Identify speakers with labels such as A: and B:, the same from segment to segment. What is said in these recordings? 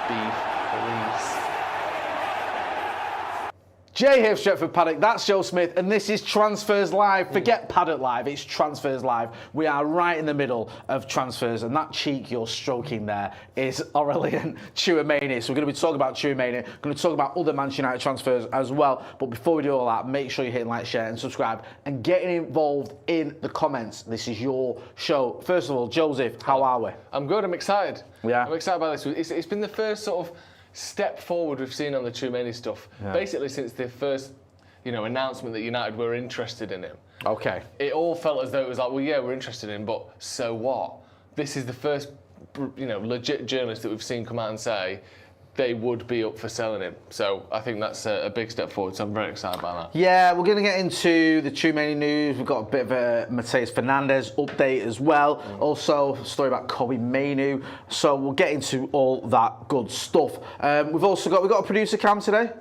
A: beef, please.
B: Jay here, Stretford, Paddock, that's Joe Smith, and this is Transfers Live. Forget Paddock Live, it's Transfers Live. We are right in the middle of transfers, and that cheek you're stroking there is Aurelien Tchouameni. So we're going to be talking about Tchouameni, going to talk about other Manchester United transfers as well. But before we do all that, make sure you're hitting like, share, and subscribe, and getting involved in the comments. This is your show. First of all, Joseph, how are we?
A: I'm good, I'm excited.
B: Yeah.
A: I'm excited about this. It's been the first sort of step forward we've seen on the Tchouameni stuff. Yeah. Basically since the first, announcement that United were interested in him.
B: Okay.
A: It all felt as though it was like, well, yeah, we're interested in him, but so what? This is the first, legit journalist that we've seen come out and say they would be up for selling him. So I think that's a big step forward, so I'm very excited about that.
B: Yeah, we're going to get into the Tchouameni news. We've got a bit of a Mateus Fernandes update as well. Also, a story about Kobe Mainu. So we'll get into all that good stuff. We've got a producer cam today.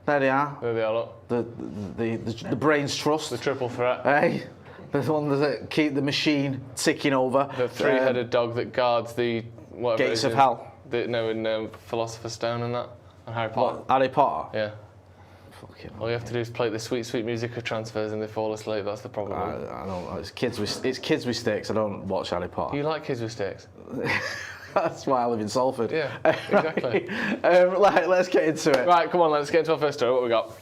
B: There they are.
A: There they are, look.
B: The brains trust.
A: The triple threat.
B: Hey, the one that keep the machine ticking over.
A: The three-headed dog that guards the
B: gates of hell.
A: In Philosopher's Stone and that, and Harry Potter.
B: What, Harry Potter?
A: Yeah.
B: Fucking
A: all you have to do is play the sweet, sweet music of transfers and they fall asleep. That's the problem.
B: I don't. It's kids with sticks. I don't watch Harry Potter.
A: You like kids with sticks?
B: That's why I live in Salford.
A: Yeah, exactly.
B: Let's get into it.
A: Right, come on, let's get into our first story. What we got?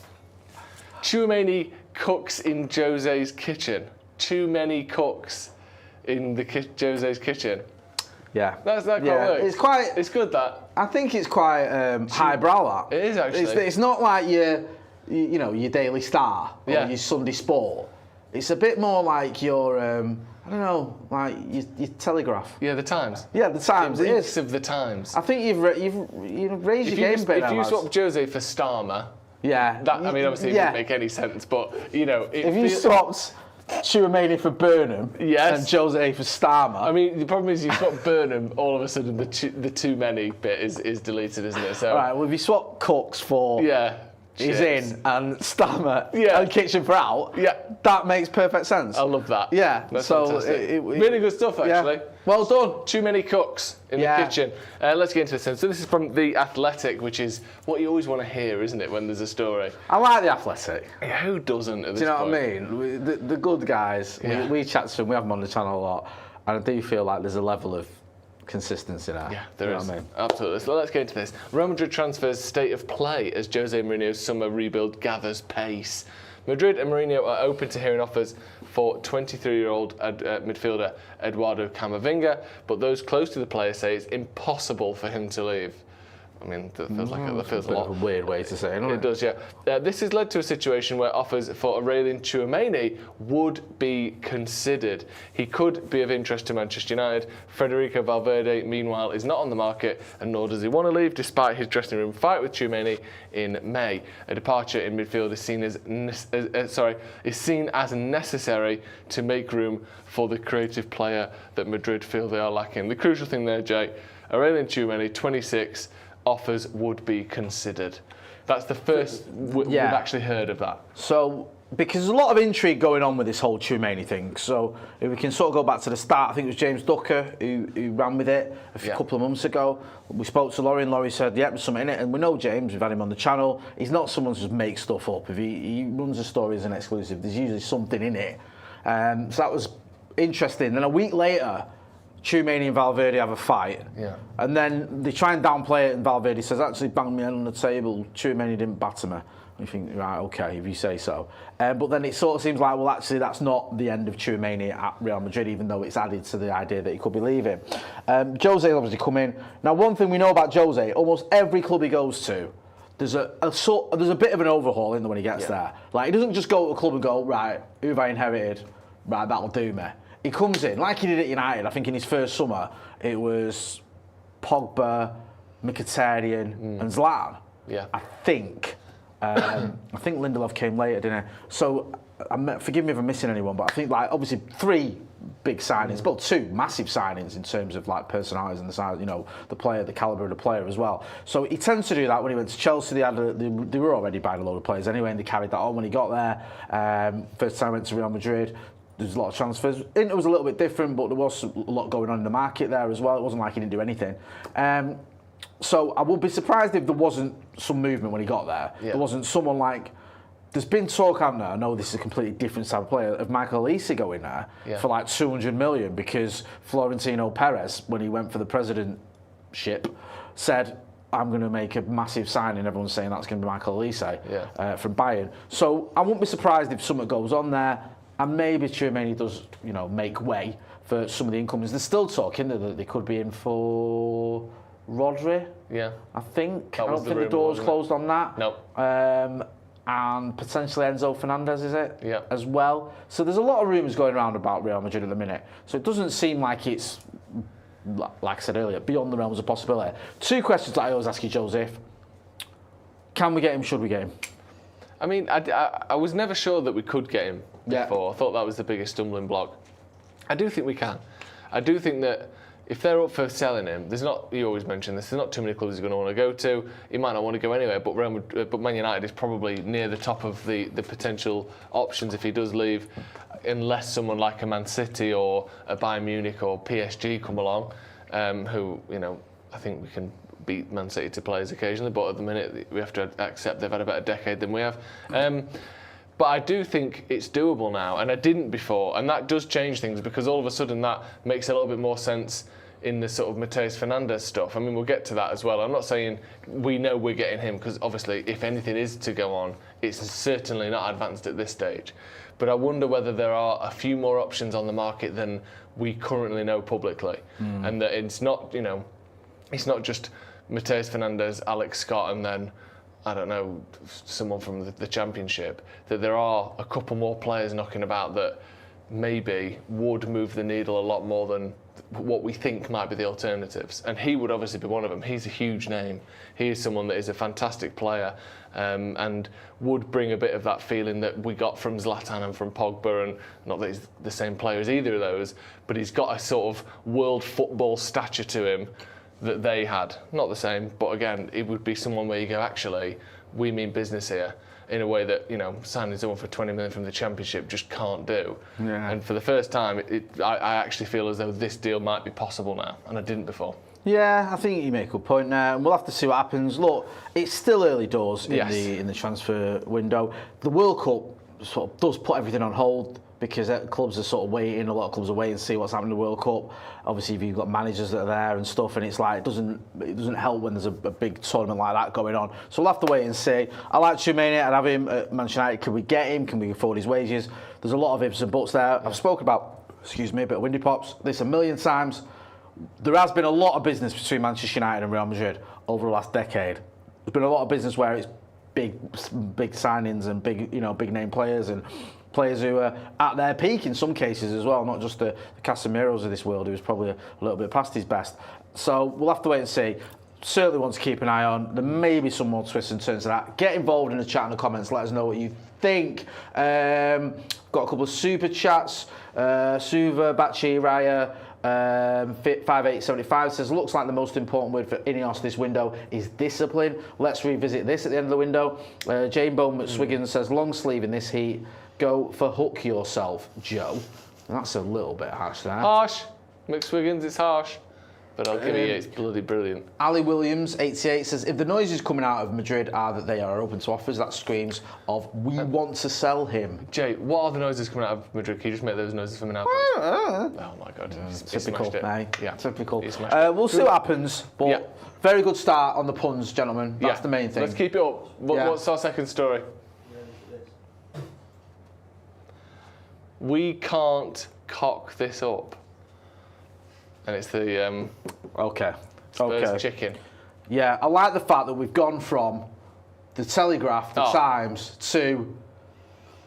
A: Tchouameni cooks in Jose's kitchen. Too many cooks in Jose's kitchen.
B: Yeah,
A: that quite works. It's good that.
B: I think it's quite highbrow. That
A: it is actually.
B: It's not like your Daily Star or your Sunday Sport. It's a bit more like your I don't know, like your Telegraph.
A: Yeah, the Times.
B: Yeah, the Times. It is
A: of the Times.
B: I think you've raised your game a bit.
A: If you swap Jose for Starmer,
B: yeah,
A: obviously it wouldn't make any sense, but if
B: you swapped Tchouameni for Burnham,
A: yes,
B: and Jose for Starmer.
A: I mean, the problem is you swap Burnham, all of a sudden the too many bit is deleted, isn't it? So
B: all right, well, if you swap Cooks for he's in and Starmer and Kitchen for out, that makes perfect sense.
A: I love that.
B: Yeah,
A: that's fantastic. Really good stuff, actually.
B: Yeah. Well done.
A: Too many cooks in the kitchen. Let's get into this then. So this is from The Athletic, which is what you always want to hear, isn't it, when there's a story?
B: I like The Athletic.
A: Yeah, who doesn't at this
B: point? Do you know
A: point?
B: what I mean? The good guys, we chat to them, we have them on the channel a lot, and I do feel like there's a level of consistency there.
A: Yeah, there is. Absolutely. So let's get into this. Real Madrid transfers state of play as Jose Mourinho's summer rebuild gathers pace. Madrid and Mourinho are open to hearing offers for 23-year-old midfielder Eduardo Camavinga, but those close to the player say it's impossible for him to leave. I mean, that feels a lot.
B: Of a weird way to say it,
A: It does, yeah. This has led to a situation where offers for Aurelien Tchouameni would be considered. He could be of interest to Manchester United. Federico Valverde, meanwhile, is not on the market, and nor does he want to leave, despite his dressing room fight with Tchouameni in May. A departure in midfield is seen as necessary to make room for the creative player that Madrid feel they are lacking. The crucial thing there, Jay, Aurelien Tchouameni, 26. Offers would be considered. That's the first we've actually heard of that.
B: So, because there's a lot of intrigue going on with this whole Tchouameni thing. So, if we can sort of go back to the start, I think it was James Ducker who ran with it a couple of months ago. We spoke to Laurie, and Laurie said, yep, there's something in it. And we know James, we've had him on the channel. He's not someone who just makes stuff up. If he runs a story as an exclusive, there's usually something in it. So that was interesting. Then a week later, Tchouameni and Valverde have a fight, and then they try and downplay it, and Valverde says, actually banged me on the table, Tchouameni didn't batter me. You think, right, okay, if you say so. But then it sort of seems like, well, actually, that's not the end of Tchouameni at Real Madrid, even though it's added to the idea that he could be leaving. Jose obviously come in. Now, one thing we know about Jose, almost every club he goes to, there's a bit of an overhaul in there when he gets there. Like, he doesn't just go to a club and go, right, who have I inherited? Right, that'll do me. He comes in, like he did at United, I think in his first summer, it was Pogba, Mkhitaryan and Zlatan.
A: Yeah.
B: I think Lindelof came later, didn't he? So, forgive me if I'm missing anyone, but I think, like, obviously 3 big signings, well, 2 massive signings in terms of, like, personalities and the size, the player, the calibre of the player as well. So he tends to do that when he went to Chelsea. They were already buying a load of players anyway, and they carried that on when he got there. First time he went to Real Madrid, there's a lot of transfers. Inter was a little bit different, but there was a lot going on in the market there as well. It wasn't like he didn't do anything. So I would be surprised if there wasn't some movement when he got there.
A: Yeah.
B: There wasn't someone like... There's been talk, hasn't there? I know this is a completely different type of player, of Michael Olise going there for like 200 million because Florentino Perez, when he went for the presidentship, said, I'm going to make a massive signing. Everyone's saying that's going to be Michael Olise from Bayern. So I wouldn't be surprised if something goes on there, and maybe Tchouameni does, make way for some of the incomings. There's still talking that they could be in for Rodri.
A: Yeah.
B: I think. I
A: That was
B: don't
A: the
B: think the
A: rumour,
B: door's
A: wasn't it?
B: closed on that.
A: Nope.
B: And potentially Enzo Fernandez, is it?
A: Yeah.
B: As well. So there's a lot of rumours going around about Real Madrid at the minute. So it doesn't seem like it's, like I said earlier, beyond the realms of possibility. 2 questions that I always ask you, Joseph. Can we get him? Should we get him?
A: I mean, I was never sure that we could get him before. I thought that was the biggest stumbling block. I do think we can. I do think that if they're up for selling him, you always mention this, there's not too many clubs he's going to want to go to. He might not want to go anywhere, but Man United is probably near the top of the potential options if he does leave, unless someone like a Man City or a Bayern Munich or PSG come along, who, I think we can beat Man City to players occasionally, but at the minute we have to accept they've had a better decade than we have. But I do think it's doable now, and I didn't before, and that does change things because all of a sudden that makes a little bit more sense in the sort of Mateus Fernandes stuff. I mean, we'll get to that as well. I'm not saying we know we're getting him because obviously if anything is to go on, it's certainly not advanced at this stage. But I wonder whether there are a few more options on the market than we currently know publicly, and that it's not, it's not just Mateus Fernandes, Alex Scott, and then I don't know, someone from the Championship, that there are a couple more players knocking about that maybe would move the needle a lot more than what we think might be the alternatives. And he would obviously be one of them. He's a huge name. He is someone that is a fantastic player and would bring a bit of that feeling that we got from Zlatan and from Pogba, and not that he's the same player as either of those, but he's got a sort of world football stature to him that they had. Not the same, but again, it would be someone where you go, actually, we mean business here in a way that, signing someone for 20 million from the Championship just can't do. Yeah. And for the first time, I actually feel as though this deal might be possible now, and I didn't before.
B: Yeah, I think you make a good point there, and we'll have to see what happens. Look, it's still early doors in the transfer window. The World Cup sort of does put everything on hold, because clubs are sort of waiting. A lot of clubs are waiting to see what's happening in the World Cup. Obviously, if you've got managers that are there and stuff, and it's like it doesn't help when there's a big tournament like that going on. So we'll have to wait and see. I like Tchouameni. I'd have him at Manchester United. Can we get him? Can we afford his wages? There's a lot of ifs and buts there. I've spoken about, a bit of windy pops, this a million times. There has been a lot of business between Manchester United and Real Madrid over the last decade. There's been a lot of business where it's big signings and big name players and players who are at their peak in some cases as well, not just the Casemiros of this world, who was probably a little bit past his best. So we'll have to wait and see. Certainly want to keep an eye on. There may be some more twists and turns to that. Get involved in the chat in the comments. Let us know what you think. Got a couple of super chats. Suva Bachi Raya 5875 says, looks like the most important word for Ineos this window is discipline. Let's revisit this at the end of the window. Jane Bone McSwiggin says, long sleeve in this heat. Go for hook yourself, Joe. That's a little bit harsh there.
A: Harsh. McSwiggins, it's harsh. But I'll give you it's bloody brilliant. Ali Williams, 88, says, if the noises coming out of Madrid are that they are open to offers, that screams of, we want to sell him. Jay, what are the noises coming out of Madrid? Can you just make those noises for me now, please? Oh my God.
B: Typical, mate.
A: Yeah.
B: Typical. We'll see what happens, but very good start on the puns, gentlemen. That's the main thing.
A: Let's keep it up. What's our second story? We can't cock this up. And it's the Spurs chicken. Yeah, I like the fact that we've gone from the Telegraph, the Times, to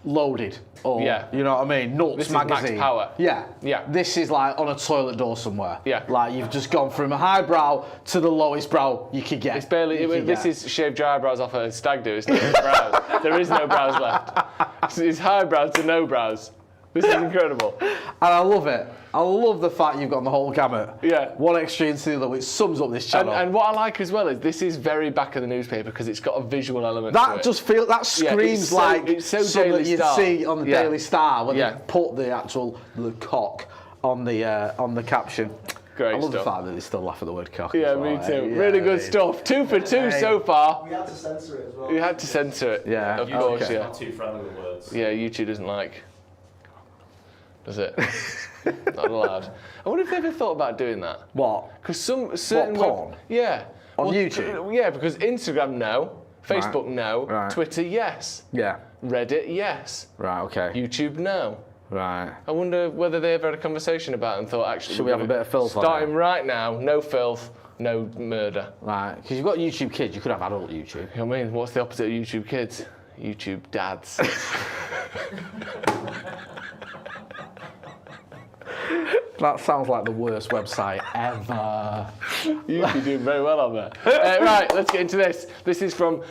A: Loaded. Or, you know what I mean? Nuts this magazine. Is Max Power. Yeah. This is like on a toilet door somewhere. Yeah. Like you've just gone from a highbrow to the lowest brow you could get. It's barely. This is shaved your eyebrows off a stag do. It's not his brows. There is no brows left. It's highbrow to no brows. This is incredible. And I love it. I love the fact you've got the whole gamut. Yeah. One extreme to the other, which sums up this channel. And what I like as well is this is very back of the newspaper because it's got a visual element to it. That screams like it's so something that you'd see on the Daily Star when they put the cock on the caption. Great
B: I love
A: stuff.
B: the fact that they still laugh at the word cock.
A: Yeah,
B: as well,
A: me too.
B: eh?
A: Really good stuff. 2 for 2 so far.
C: We had to censor it as well.
A: You had to censor it.
B: Yeah,
A: of course,
B: okay.
A: yeah.
D: Not too friendly with words.
A: Yeah, YouTube doesn't like. Does it? Not allowed. I wonder if they ever thought about doing that.
B: What?
A: Because some certain
B: porn?
A: Yeah.
B: On YouTube?
A: Yeah, because Instagram no, Facebook
B: Right.
A: no,
B: Right.
A: Twitter yes,
B: Yeah.
A: Reddit yes,
B: Right. Okay.
A: YouTube no.
B: Right.
A: I wonder whether they ever had a conversation about it and thought, actually,
B: Should we have a bit of filth on
A: starting
B: it?
A: right now, no filth, no murder.
B: Right. Because you've got YouTube Kids. You could have adult YouTube.
A: You know what I mean? What's the opposite of YouTube kids? YouTube dads.
B: That sounds like the worst website ever.
A: You'd be doing very well on there. Right, let's get into this. This is from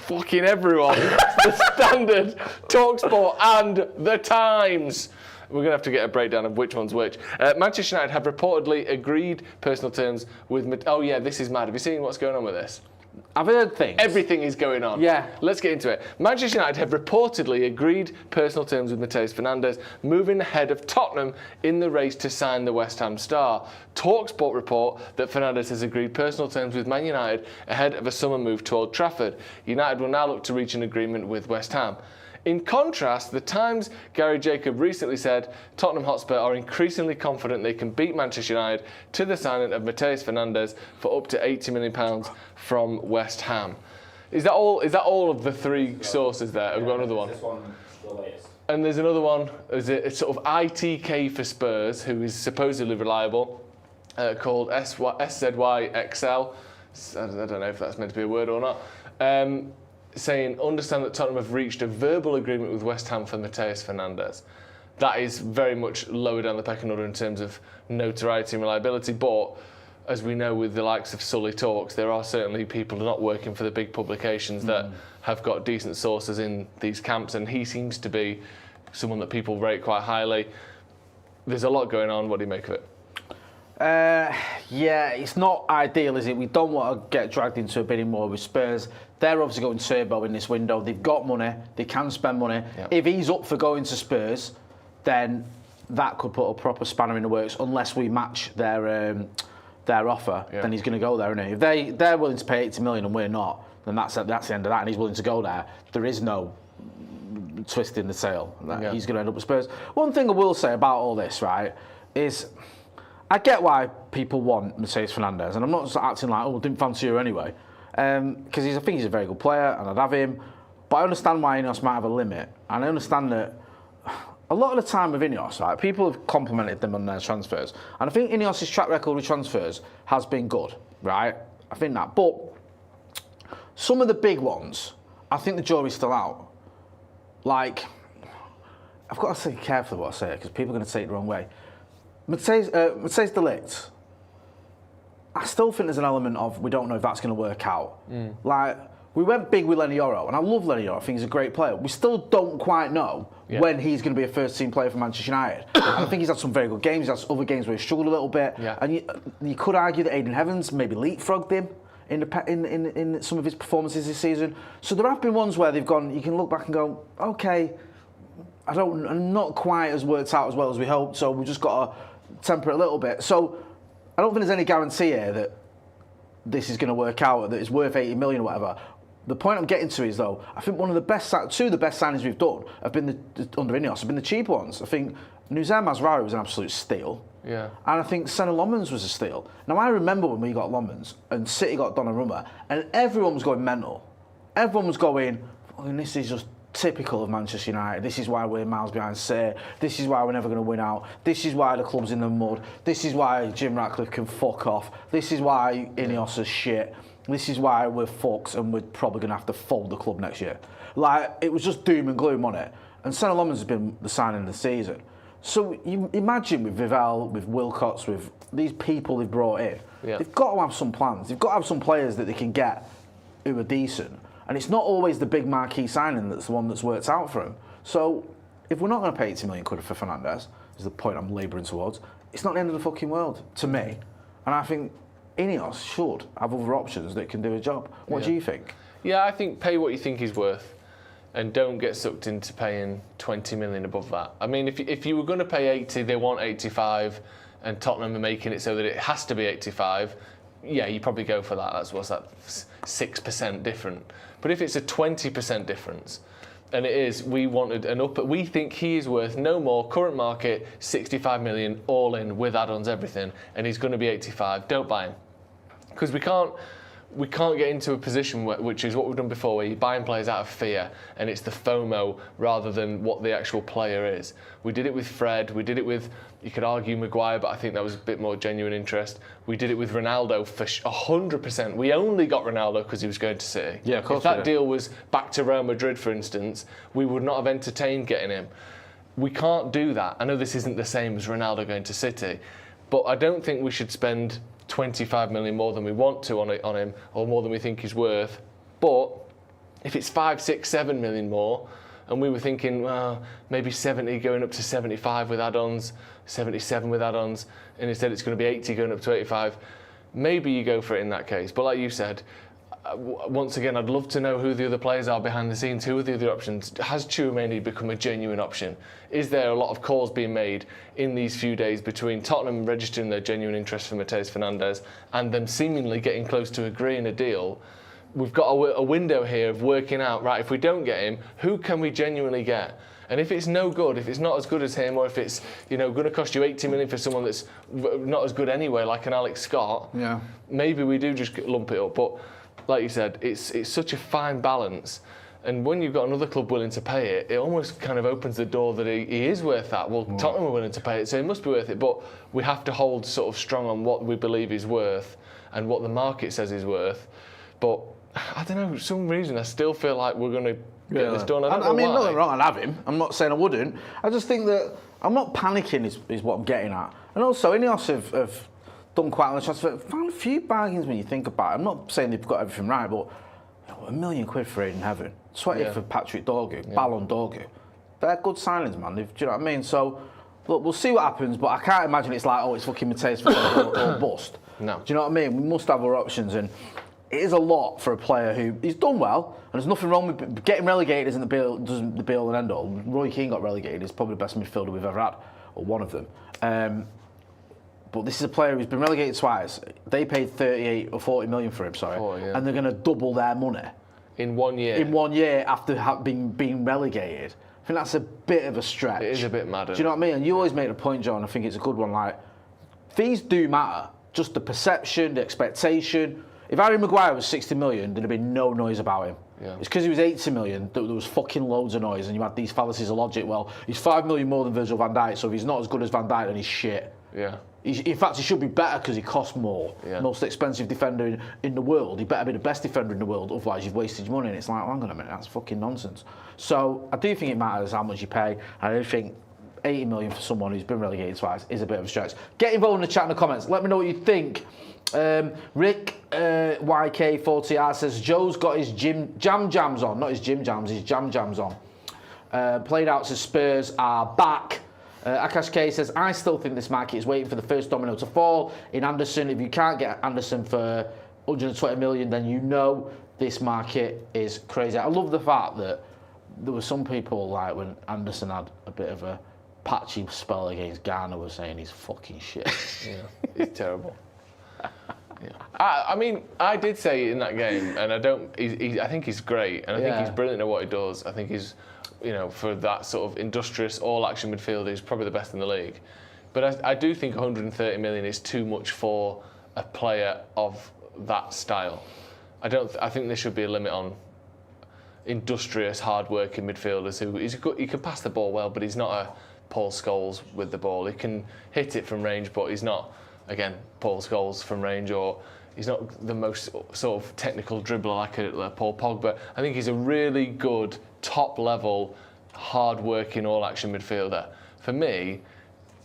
A: fucking everyone. The Standard, TalkSport and The Times. We're going to have to get a breakdown of which one's which. Manchester United have reportedly agreed personal terms with... Oh yeah, this is mad. Have you seen what's going on with this?
B: I've heard things.
A: Everything is going on.
B: Yeah.
A: Let's get into it. Manchester United have reportedly agreed personal terms with Matheus Fernandes, moving ahead of Tottenham in the race to sign the West Ham star. TalkSport report that Fernandes has agreed personal terms with Man United ahead of a summer move to Old Trafford. United will now look to reach an agreement with West Ham. In contrast, The Times' Gary Jacob recently said Tottenham Hotspur are increasingly confident they can beat Manchester United to the signing of Matheus Fernandes for up to £80 million from West Ham. Is that all of the three sources there? We've got another one.
D: This one, the latest.
A: And there's another one. It's sort of ITK for Spurs, who is supposedly reliable, called SZYXL. I don't know if that's meant to be a word or not. Saying, understand that Tottenham have reached a verbal agreement with West Ham for Matheus Fernandes. That is very much lower down the pecking order in terms of notoriety and reliability, but as we know with the likes of Sully Talks, there are certainly people not working for the big publications that have got decent sources in these camps, and he seems to be someone that people rate quite highly. There's a lot going on. What do you make of it?
B: Yeah, it's not ideal, is it? We don't want to get dragged into a bidding war with Spurs. They're obviously going turbo in this window. They've got money. They can spend money.
A: Yep.
B: If he's up for going to Spurs, then that could put a proper spanner in the works. Unless we match their offer, then he's going to go there, isn't he? If they're willing to pay 80 million and we're not, then that's the end of that. And he's willing to go there. There is no twisting the tail. He's going to end up with Spurs. One thing I will say about all this, right, is I get why people want Matheus Fernandes, and I'm not acting like, oh, I didn't fancy you anyway, because I think he's a very good player, and I'd have him. But I understand why Ineos might have a limit, and I understand that a lot of the time with Ineos, right, people have complimented them on their transfers, and I think Ineos' track record with transfers has been good, right? I think that, but some of the big ones, I think the jury's still out. Like, I've got to say carefully what I say, because people are going to take it the wrong way. Matheus de Ligt, I still think there's an element of we don't know if that's going to work out. Like, we went big with Lenny Yoro, and I love Lenny Yoro. I think he's a great player. We still don't quite know when he's going to be a first-team player for Manchester United. And I think he's had some very good games. He's had other games where he struggled a little bit.
A: Yeah.
B: And you could argue that Aidan Evans maybe leapfrogged him in some of his performances this season. So there have been ones where they've gone, you can look back and go, okay, I'm not quite as worked out as well as we hoped, so we've just got to temper it a little bit. So I don't think there's any guarantee here that this is going to work out, that it's worth 80 million or whatever. The point I'm getting to is, though, I think two of the best signings we've done have been under Ineos, have been the cheap ones. I think Nuzem Mazraoui was an absolute steal.
A: Yeah.
B: And I think Senna Lomans was a steal. Now, I remember when we got Lomans and City got Donnarumma, and everyone was going mental. Everyone was going, this is just typical of Manchester United. This is why we're miles behind City. This is why we're never going to win out. This is why the club's in the mud. This is why Jim Ratcliffe can fuck off. This is why Ineos is shit. This is why we're fucked and we're probably going to have to fold the club next year. Like, it was just doom and gloom on it. And Senna Lomans has been the signing of the season. So you imagine with Vivel, with Wilcox, with these people they've brought in, they've got to have some plans. They've got to have some players that they can get who are decent. And it's not always the big marquee signing that's the one that's worked out for him. So if we're not going to pay 80 million quid for Fernandes, is the point I'm labouring towards, it's not the end of the fucking world, to me. And I think Ineos should have other options that can do a job. What do you think?
A: Yeah, I think pay what you think he's worth, and don't get sucked into paying 20 million above that. I mean, if you were going to pay 80, they want 85, and Tottenham are making it so that it has to be 85, yeah, you probably go for that. What's that, 6% different. But if it's a 20% difference, and it is, we think he is worth no more, current market, 65 million, all in, with add-ons, everything, and he's going to be 85, don't buy him. Because we can't get into a position which is what we've done before, where you're buying players out of fear and it's the FOMO rather than what the actual player is. We did it with Fred, we did it with, you could argue Maguire, but I think that was a bit more genuine interest. We did it with Ronaldo for 100%. We only got Ronaldo because he was going to City.
B: Yeah, of course.
A: If that deal was back to Real Madrid, for instance, we would not have entertained getting him. We can't do that. I know this isn't the same as Ronaldo going to City, but I don't think we should spend 25 million more than we want to on him, or more than we think he's worth. But if it's 5, 6, 7 million more, and we were thinking, well, maybe 70 going up to 75 with add-ons, 77 with add-ons, and instead it's going to be 80 going up to 85, maybe you go for it in that case. But like you said, once again, I'd love to know who the other players are behind the scenes. Who are the other options? Has Tchouameni become a genuine option? Is there a lot of calls being made in these few days between Tottenham registering their genuine interest for Matheus Fernandes and them seemingly getting close to agreeing a deal? We've got a window here of working out, right, if we don't get him, who can we genuinely get? And if it's no good, if it's not as good as him, or if it's going to cost you 80 million for someone that's not as good anyway, like an Alex Scott,
B: yeah, maybe
A: we do just lump it up. But like you said, it's such a fine balance. And when you've got another club willing to pay it, it almost kind of opens the door that he is worth that. Well, Tottenham are willing to pay it, so he must be worth it. But we have to hold sort of strong on what we believe he's worth and what the market says he's worth. But I don't know, for some reason I still feel like we're going to get this done. I
B: mean, nothing wrong, I'd have him. I'm not saying I wouldn't. I just think that I'm not panicking is what I'm getting at. And also, Ineos have done quite on the transfer. Found a few bargains when you think about it. I'm not saying they've got everything right, but £1 million for Aiden Heaven, 20 for Patrick Dorgu, Ballon Dorgu. They're good signings, man. Do you know what I mean? So, look, we'll see what happens, but I can't imagine it's like, it's fucking Matheus or bust.
A: No.
B: Do you know what I mean? We must have our options, and it is a lot for a player who he's done well, and there's nothing wrong with getting relegated. Isn't the be all and end all. Roy Keane got relegated. He's probably the best midfielder we've ever had, or one of them. But this is a player who's been relegated twice. They paid 38 or 40 million for him, and they're going to double their money
A: in 1 year.
B: In 1 year after being relegated. I think that's a bit of a stretch.
A: It is a bit mad.
B: Do you know what I mean? And you always make a point, John. I think it's a good one. Like, fees do matter. Just the perception, the expectation. If Harry Maguire was 60 million, there'd have been no noise about him.
A: Yeah.
B: It's because he was 80 million that there was fucking loads of noise, and you had these fallacies of logic. Well, he's 5 million more than Virgil van Dijk, so if he's not as good as Van Dijk, then he's shit.
A: Yeah.
B: In fact, he should be better because he costs more. Yeah. Most expensive defender in the world. He better be the best defender in the world, otherwise you've wasted your money. And it's like, hang on a minute, that's fucking nonsense. So I do think it matters how much you pay. I do think 80 million for someone who's been relegated twice is a bit of a stretch. Get involved in the chat in the comments. Let me know what you think. Rick YK40R says Joe's got his jam jams on, not his gym jams, his jam jams on. Played out to Spurs are back. Akash K says, I still think this market is waiting for the first domino to fall in Anderson. If you can't get Anderson for 120 million, then you know this market is crazy. I love the fact that there were some people, like when Anderson had a bit of a patchy spell against Ghana, were saying he's fucking shit.
A: Yeah, he's terrible. Yeah. I mean, I did say in that game, and I think he's great, and I think he's brilliant at what he does. I think he's, for that sort of industrious, all-action midfielder, he's probably the best in the league. But I do think 130 million is too much for a player of that style. I think there should be a limit on industrious, hard-working midfielders who he can pass the ball well, but he's not a Paul Scholes with the ball. He can hit it from range, but he's not, again, Paul Scholes from range, or he's not the most sort of technical dribbler like a Paul Pogba. I think he's a really good, top-level, hard-working, all-action midfielder. For me,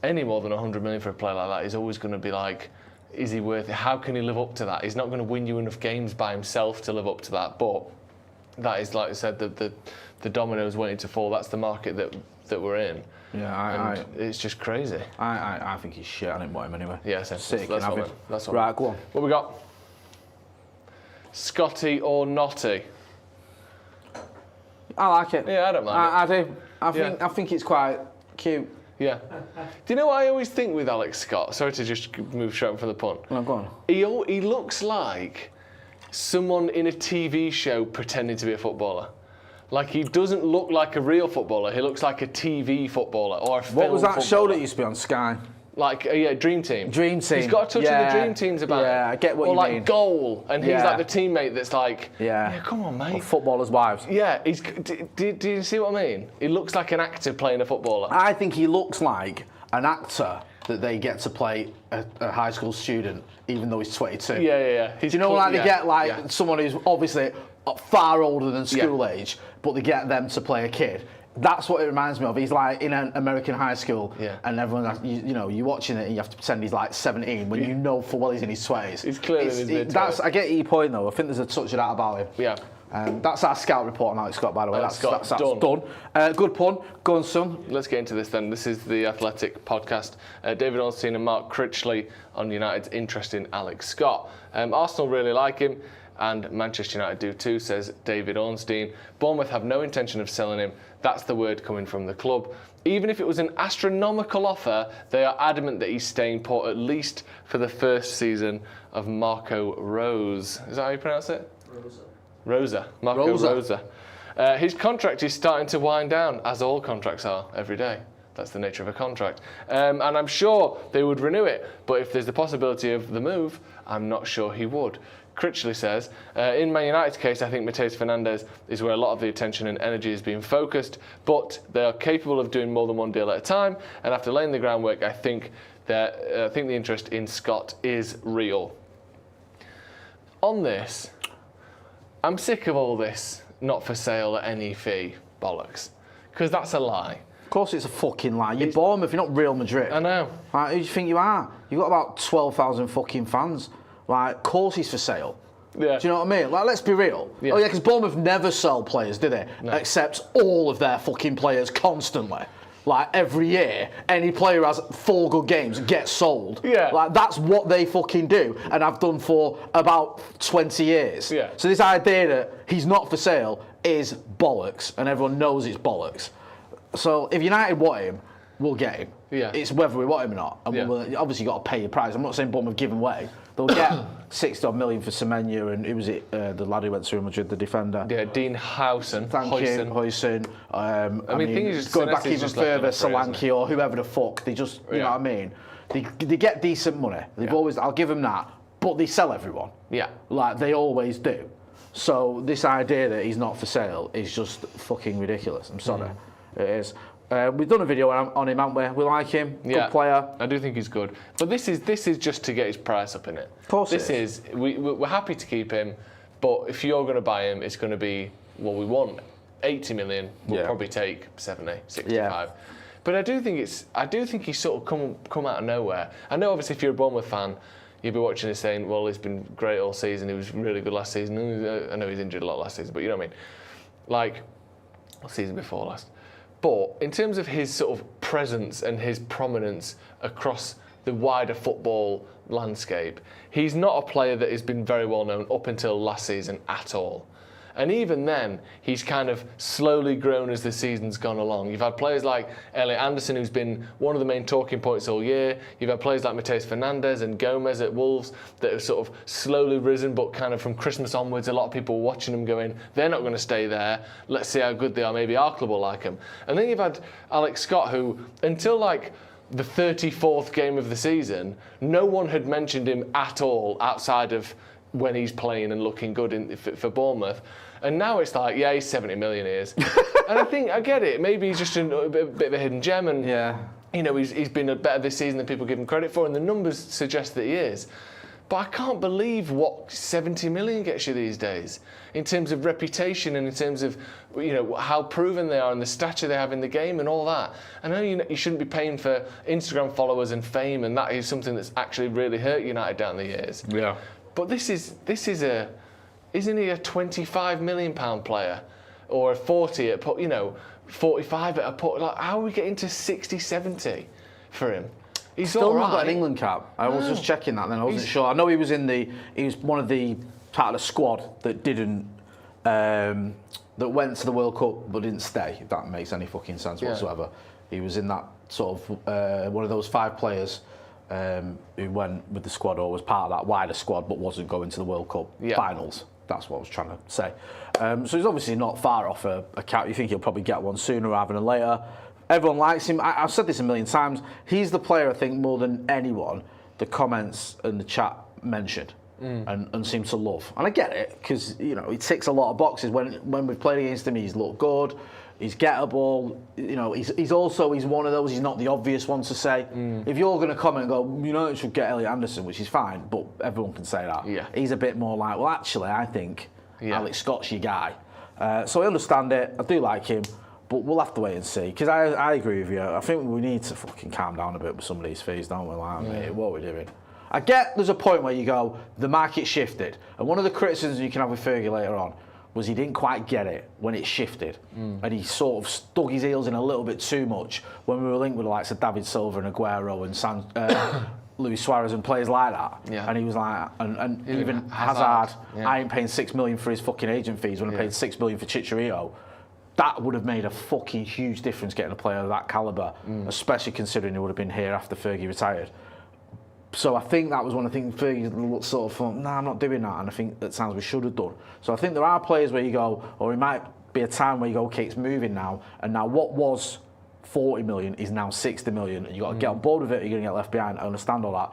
A: any more than 100 million for a player like that is always going to be like, is he worth it? How can he live up to that? He's not going to win you enough games by himself to live up to that. But that is, like I said, the dominoes waiting to fall. That's the market that we're in.
B: Yeah,
A: it's just crazy.
B: I think he's shit. I didn't want him anyway.
A: Yeah,
B: sick.
A: That's all.
B: Right, go on.
A: What we got? Scotty or Notty?
B: I like it.
A: Yeah, I don't mind
B: I do. I think it's quite cute.
A: Yeah. Do you know what I always think with Alex Scott? Sorry to just move straight from the punt.
B: No, go on.
A: He looks like someone in a TV show pretending to be a footballer. Like, he doesn't look like a real footballer. He looks like a TV footballer or a film
B: What was that show
A: footballer.
B: that used to be on Sky?
A: Like, yeah, Dream Team.
B: Dream Team.
A: He's got a touch of the Dream Teams about him.
B: Yeah, I get what
A: or
B: you
A: like
B: mean.
A: Goal, and he's
B: Yeah.
A: like the teammate that's like,
B: Yeah.
A: come on, mate.
B: Or footballers' wives.
A: Yeah, do you see what I mean? He looks like an actor playing a footballer.
B: I think he looks like an actor that they get to play a high school student, even though he's 22.
A: Yeah.
B: Do you know, like, they get, like, someone who's obviously far older than school age, but they get them to play a kid? That's what it reminds me of. He's like in an American high school, and everyone, you're watching it and you have to pretend he's like 17 when you know full well he's in his 20s.
A: He's clearly in his mid-20s.
B: I get your point though. I think there's a touch of that about him.
A: Yeah.
B: That's our scout report on Alex Scott, by the way.
A: Alex
B: That's
A: Scott,
B: done. Good pun. Go on, son.
A: Let's get into this then. This is the Athletic podcast. David Ornstein and Mark Critchley on United's interest in Alex Scott. Arsenal really like him, and Manchester United do too, says David Ornstein. Bournemouth have no intention of selling him. That's the word coming from the club. Even if it was an astronomical offer, they are adamant that he's staying put at least for the first season of Marco Rose. Is that how you pronounce it? Marco Rosa. His contract is starting to wind down, as all contracts are every day. That's the nature of a contract. And I'm sure they would renew it, but if there's the possibility of the move, I'm not sure he would. Critchley says, in Man United's case, I think Matheus Fernandes is where a lot of the attention and energy is being focused, but they are capable of doing more than one deal at a time, and after laying the groundwork, I think the interest in Scott is real. On this, I'm sick of all this not for sale at any fee bollocks, because that's a lie.
B: Of course it's a fucking lie. You're Bournemouth, you're not Real Madrid.
A: I know.
B: Like, who do you think you are? You've got about 12,000 fucking fans. Like, of course he's for sale.
A: Yeah.
B: Do you know what I mean? Like, let's be real.
A: Yeah.
B: Oh yeah, because Bournemouth never sell players, do they?
A: No.
B: Except all of their fucking players constantly. Like, every year, any player who has 4 good games gets sold.
A: Yeah.
B: Like, that's what they fucking do, and have done for about 20 years.
A: Yeah.
B: So this idea that he's not for sale is bollocks, and everyone knows it's bollocks. So if United want him, we'll get him.
A: Yeah.
B: It's whether we want him or not. And we'll obviously got to pay your price. I'm not saying Bournemouth give him away. They'll get 60 odd million for Semenya, and who was it? The lad who went to Real Madrid, the defender.
A: Yeah, Dean Howson.
B: Thank you, Hoyson. I mean,
A: thing is,
B: going back
A: Senesi's
B: even
A: just left
B: further,
A: on the free,
B: Solanke or whoever the fuck, they just, you know what I mean? They get decent money. They've always, I'll give them that, but they sell everyone.
A: Yeah.
B: Like, they always do. So this idea that he's not for sale is just fucking ridiculous. I'm sorry. It is. We've done a video on him, haven't we? We like him. Good player.
A: I do think he's good. But this is just to get his price up in it.
B: Of course
A: this
B: it is.
A: We're happy to keep him, but if you're going to buy him, it's going to be, well, we want 80 million. We'll probably take 70, 65.
B: Yeah.
A: But I do think he's sort of come out of nowhere. I know, obviously, if you're a Bournemouth fan, you'll be watching this saying, well, he's been great all season. He was really good last season. I know he's injured a lot last season, but you know what I mean? Like, season before last. But in terms of his sort of presence and his prominence across the wider football landscape, he's not a player that has been very well known up until last season at all. And even then, he's kind of slowly grown as the season's gone along. You've had players like Elliot Anderson, who's been one of the main talking points all year. You've had players like Matheus Fernandes and Gomez at Wolves that have sort of slowly risen, but kind of from Christmas onwards, a lot of people watching them going, they're not going to stay there. Let's see how good they are. Maybe our club will like them. And then you've had Alex Scott, who, until like the 34th game of the season, no one had mentioned him at all outside of when he's playing and looking good for Bournemouth. And now it's like, yeah, he's 70 million years. And I get it. Maybe he's just a bit of a hidden gem. And, you know, he's been better this season than people give him credit for. And the numbers suggest that he is. But I can't believe what 70 million gets you these days in terms of reputation and in terms of, you know, how proven they are and the stature they have in the game and all that. I know you shouldn't be paying for Instagram followers and fame, and that is something that's actually really hurt United down the years.
B: Yeah.
A: But isn't he a 25 million pound player or a 40 at 45 at a put? Like, how are we getting to 60, 70 for him? He's
B: still
A: all
B: not got
A: right.
B: an England cap. I was just checking that then. I wasn't sure. I know he was one of the part of the squad that didn't that went to the World Cup but didn't stay. If that makes any fucking sense whatsoever. He was in that sort of one of those 5 players who went with the squad or was part of that wider squad but wasn't going to the World Cup finals. That's what I was trying to say. So he's obviously not far off a cap. You think he'll probably get one sooner rather than later. Everyone likes him. I've said this a million times. He's the player, I think, more than anyone, the comments and the chat mentioned and seem to love. And I get it, because he ticks a lot of boxes. When we've played against him, he's looked good. He's gettable. He's one of those. He's not the obvious one to say. If you're going to comment and go, United should get Elliot Anderson, which is fine, but everyone can say that.
A: Yeah.
B: He's a bit more like, well, actually, I think Alex Scott's your guy. So I understand it. I do like him, but we'll have to wait and see. Because I agree with you. I think we need to fucking calm down a bit with some of these fees, don't we? Like, mate, what are we doing? I get there's a point where you go, the market shifted, and one of the criticisms you can have with Fergie later on was he didn't quite get it when it shifted. And he sort of stuck his heels in a little bit too much when we were linked with the likes of David Silva and Aguero and Luis Suarez and players like that. Yeah. And he was like, and even Hazard, I ain't paying $6 million for his fucking agent fees when I paid $6 million for Chicharito. That would have made a fucking huge difference getting a player of that calibre, especially considering he would have been here after Fergie retired. So I think that was one of the things Fergie sort of thought, nah, I'm not doing that, and I think at times we should have done. So I think there are players where you go, or it might be a time where you go, okay, it's moving now, and now what was 40 million is now 60 million, and you've got to get on board with it, you're going to get left behind. I understand all that,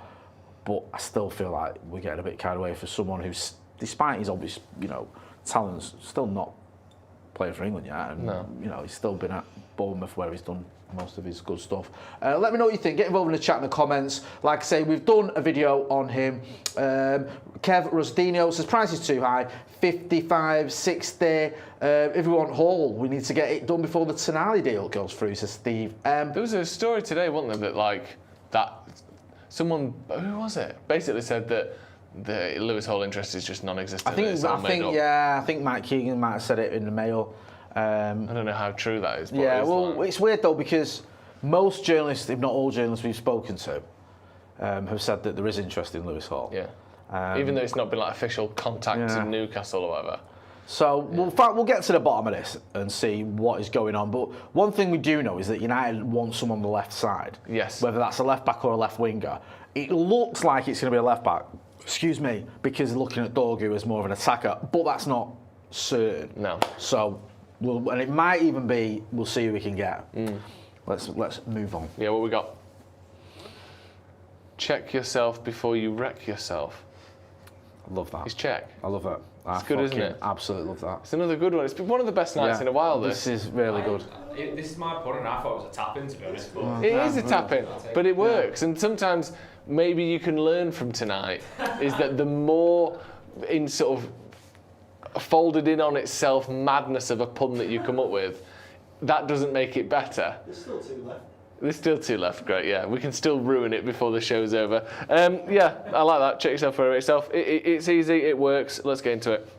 B: but I still feel like we're getting a bit carried away for someone who's, despite his obvious, talents, still not playing for England yet, and he's still been at Bournemouth where he's done most of his good stuff. Let me know what you think. Get involved in the chat in the comments. Like I say, we've done a video on him. Kev Rosdino says price is too high, 55, 60. If we want Hall, we need to get it done before the Tonali deal goes through, says Steve.
A: There was a story today, wasn't there, that someone, who was it, basically said that the Lewis Hall interest is just non-existent.
B: I think Mike Keegan might have said it in the Mail.
A: I don't know how true that is. But
B: it's weird though, because most journalists, if not all journalists we've spoken to, have said that there is interest in Lewis Hall.
A: Yeah. Even though it's not been official contact in Newcastle or whatever.
B: So we'll get to the bottom of this and see what is going on. But one thing we do know is that United want someone on the left side.
A: Yes.
B: Whether that's a left back or a left winger. It looks like it's going to be a left back. Excuse me, because they're looking at Dorgu as more of an attacker, but that's not certain.
A: No.
B: So. And it might even be, we'll see who we can get. Let's move on.
A: Yeah, what we got? Check yourself before you wreck yourself.
B: I love that.
A: He's Czech.
B: I love that.
A: It's good, isn't it?
B: Absolutely love that.
A: It's another good one. It's been one of the best nights in a while,
B: this is really good.
D: This is my point, and I thought it was a tap-in, to be honest. But
A: it is a tap-in, but it works. And sometimes maybe you can learn from tonight is that the more in sort of folded in on itself madness of a pun that you come up with, that doesn't make it better.
D: There's still 2 left.
A: There's still 2 left, great, yeah. We can still ruin it before the show's over. Yeah, I like that. Check yourself for yourself. It's easy, it works. Let's get into it.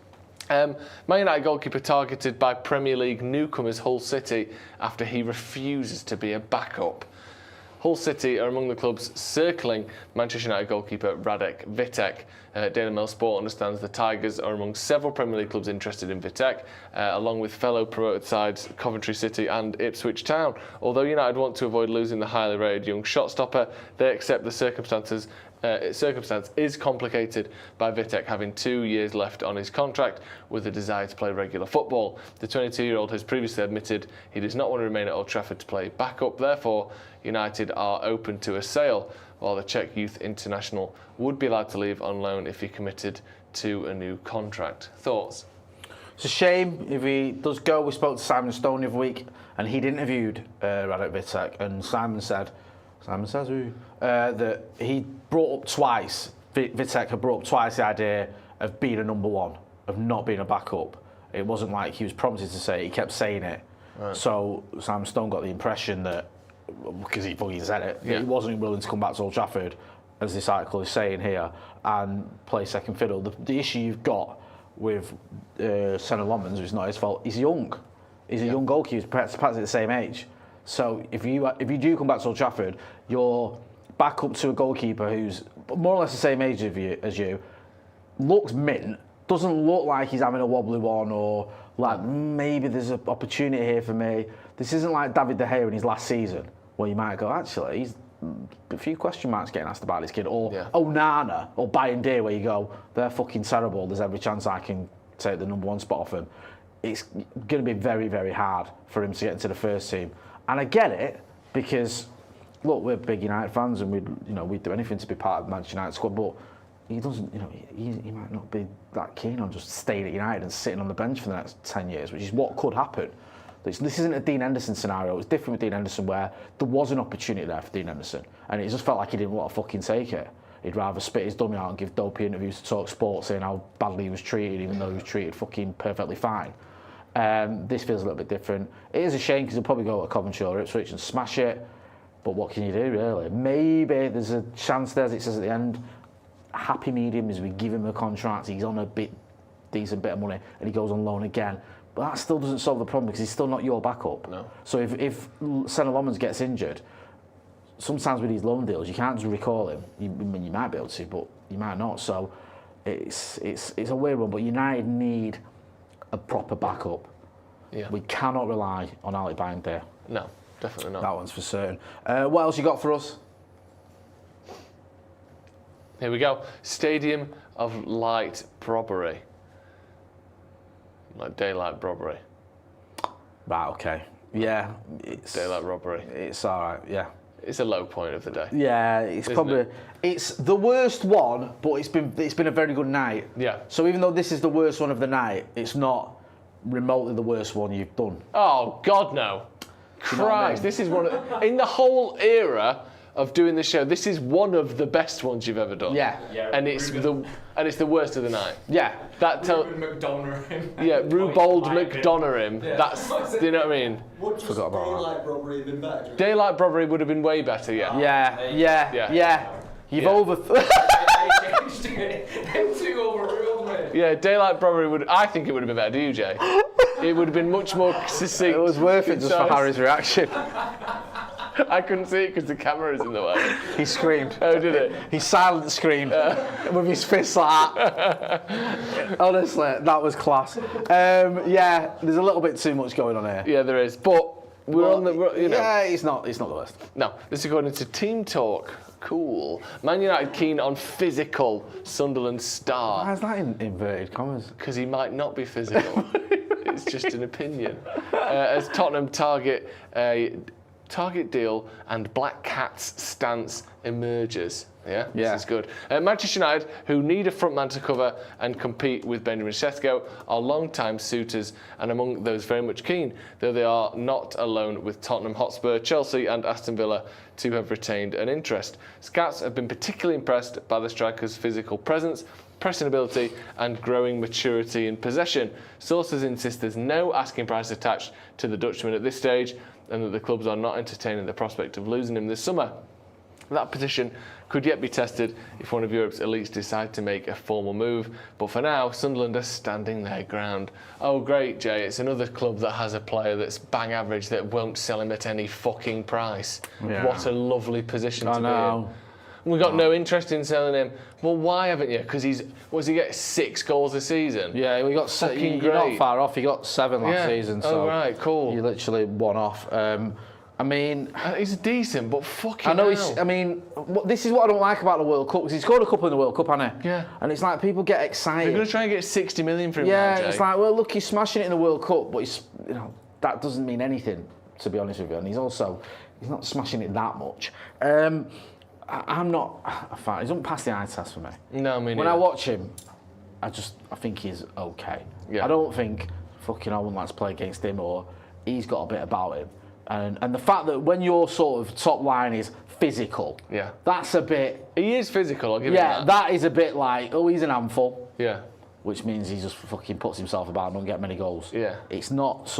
A: Man United goalkeeper targeted by Premier League newcomers Hull City after he refuses to be a backup. Hull City are among the clubs circling Manchester United goalkeeper Radek Vitek. Daily Mail Sport understands the Tigers are among several Premier League clubs interested in Vitek, along with fellow promoted sides Coventry City and Ipswich Town. Although United want to avoid losing the highly rated young shot stopper, they accept the circumstance is complicated by Vitek having 2 years left on his contract with a desire to play regular football. The 22-year-old has previously admitted he does not want to remain at Old Trafford to play backup. Therefore, United are open to a sale, while the Czech youth international would be allowed to leave on loan if he committed to a new contract. Thoughts?
B: It's a shame if he does go. We spoke to Simon Stone the other week, and he'd interviewed Radek Vitek, and Simon says that he brought up twice, Vitek had brought up twice the idea of being a number one, of not being a backup. It wasn't like he was prompted to say it, he kept saying it. Right. So Simon Stone got the impression that, because he fucking said it, he wasn't willing to come back to Old Trafford, as this article is saying here, and play second fiddle. The issue you've got with Senna Lomans, who's not his fault, he's young. He's a young goalkeeper, he's perhaps at the same age. So if you do come back to Old Trafford, you're back up to a goalkeeper who's more or less the same age as you, looks mint, doesn't look like he's having a wobbly one, or like maybe there's an opportunity here for me. This isn't like David De Gea in his last season, where you might go, actually, he's a few question marks getting asked about this kid, or
A: Yeah.
B: Onana or Bayern, where you go, they're fucking terrible. There's every chance I can take the number 1 spot off him. It's going to be very, very hard for him to get into the first team. And I get it because, look, we're big United fans and we'd do anything to be part of the Manchester United squad, but he doesn't, he might not be that keen on just staying at United and sitting on the bench for the next 10 years, which is what could happen. This isn't a Dean Henderson scenario. It was different with Dean Henderson where there was an opportunity there for Dean Henderson and it just felt like he didn't want to fucking take it. He'd rather spit his dummy out and give dopey interviews to Talk Sport saying how badly he was treated, even though he was treated fucking perfectly fine. This feels a little bit different. It is a shame because he'll probably go to Coventry or Ipswich and smash it. But what can you do, really? Maybe there's a chance there, as it says at the end. Happy medium is we give him a contract, he's on a decent bit of money, and he goes on loan again. But that still doesn't solve the problem because he's still not your backup.
A: No.
B: So if Senna Lomans gets injured, sometimes with these loan deals, you can't just recall him. You might be able to, but you might not. So it's a weird one. But United need a proper backup.
A: Yeah.
B: We cannot rely on Ali Bayern.
A: No, definitely not.
B: That one's for certain. What else you got for us?
A: Here we go. Stadium of Light Robbery. Like daylight robbery.
B: Right, okay. Yeah. It's
A: Daylight robbery.
B: It's all right, yeah.
A: It's a low point of the day.
B: Yeah, it's probably it's the worst one, but it's been a very good night.
A: Yeah.
B: So even though this is the worst one of the night, it's not remotely the worst one you've done.
A: Oh God, no!
B: You know what I mean?
A: Christ, this is one of, in the whole era of doing the show. This is one of the best ones you've ever done.
B: Yeah.
A: And it's the worst of the night.
B: Yeah.
A: That
D: Ruben McDonough.
A: Yeah, Rubold McDonough him.
D: Yeah.
A: That's, do you know what I mean?
C: Would just
B: Forgot about
C: daylight robbery have been better?
A: Daylight robbery would have been way better. Yeah.
B: Yeah. You've
A: Yeah.
D: I changed it. Them two overruled me.
A: Yeah, daylight robbery would. I think it would have been better. Do you, Jay? It would have been much more succinct.
B: It was worth it just for
A: concise.
B: Harry's reaction.
A: I couldn't see it because the camera's in the way.
B: He screamed.
A: Oh, did it?
B: He silent screamed with his fists like that. Honestly, that was class. Yeah, there's a little bit too much going on here.
A: Yeah, there is. But we're on the.
B: Yeah, it's not the worst.
A: No, this is according to Team Talk. Cool. Man United keen on physical Sunderland
B: Why
A: star.
B: is that in inverted commas?
A: Because he might not be physical. It's just an opinion. As Tottenham target a target deal and Black Cat's stance emerges. Yeah,
B: Yeah.
A: This is good. Manchester United, who need a frontman to cover and compete with Benjamin Sesko, are long-time suitors and among those very much keen, though they are not alone with Tottenham Hotspur, Chelsea and Aston Villa to have retained an interest. Scouts have been particularly impressed by the striker's physical presence, pressing ability and growing maturity in possession. Sources insist there's no asking price attached to the Dutchman at this stage and that the clubs are not entertaining the prospect of losing him this summer. That position could yet be tested if one of Europe's elites decide to make a formal move, but for now, Sunderland are standing their ground. Oh great, Jay, it's another club that has a player that's bang average that won't sell him at any fucking price.
B: Yeah.
A: What a lovely position to
B: I
A: be
B: know.
A: in. We've got no interest in selling him. Well, why haven't you? Because he get 6 goals a season?
B: Yeah, we got
A: Fucking
B: you're not
A: great.
B: far off. He got 7 last
A: Yeah.
B: season.
A: Oh,
B: So
A: right, cool.
B: You're literally one off. I mean,
A: He's decent, but fucking
B: I know.
A: hell.
B: This is what I don't like about the World Cup because he's scored a couple in the World Cup, hasn't he?
A: Yeah.
B: And it's like people get
A: They're
B: excited.
A: going to try and get 60 million for him
B: Yeah,
A: now, Jay.
B: it's like, well, look, he's smashing it in the World Cup, but that doesn't mean anything, to be honest with you. And he's not smashing it that much. I'm not a fan. He doesn't pass the eye test for me.
A: No, I mean,
B: When I watch him, I think he's okay.
A: Yeah.
B: I don't think fucking I wouldn't like to play against him or he's got a bit about him. And the fact that when your sort of top line is physical,
A: Yeah.
B: that's a bit.
A: he is physical, I'll give
B: Yeah,
A: him that.
B: that is a bit like, oh, he's an handful.
A: Yeah.
B: Which means he just fucking puts himself about and don't get many goals.
A: Yeah.
B: It's not the